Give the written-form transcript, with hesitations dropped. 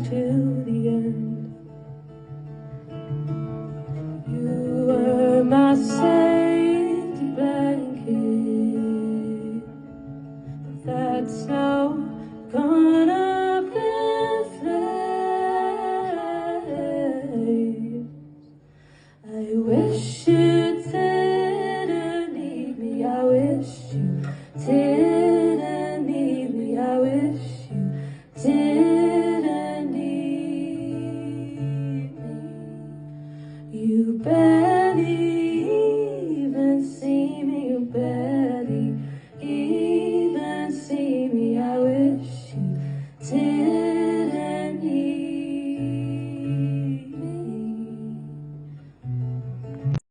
till the end. You were my safety blanket, but that's now gone up in flames. I wish you didn't need me. I wish you didn't need me. I wish you didn't need me. You barely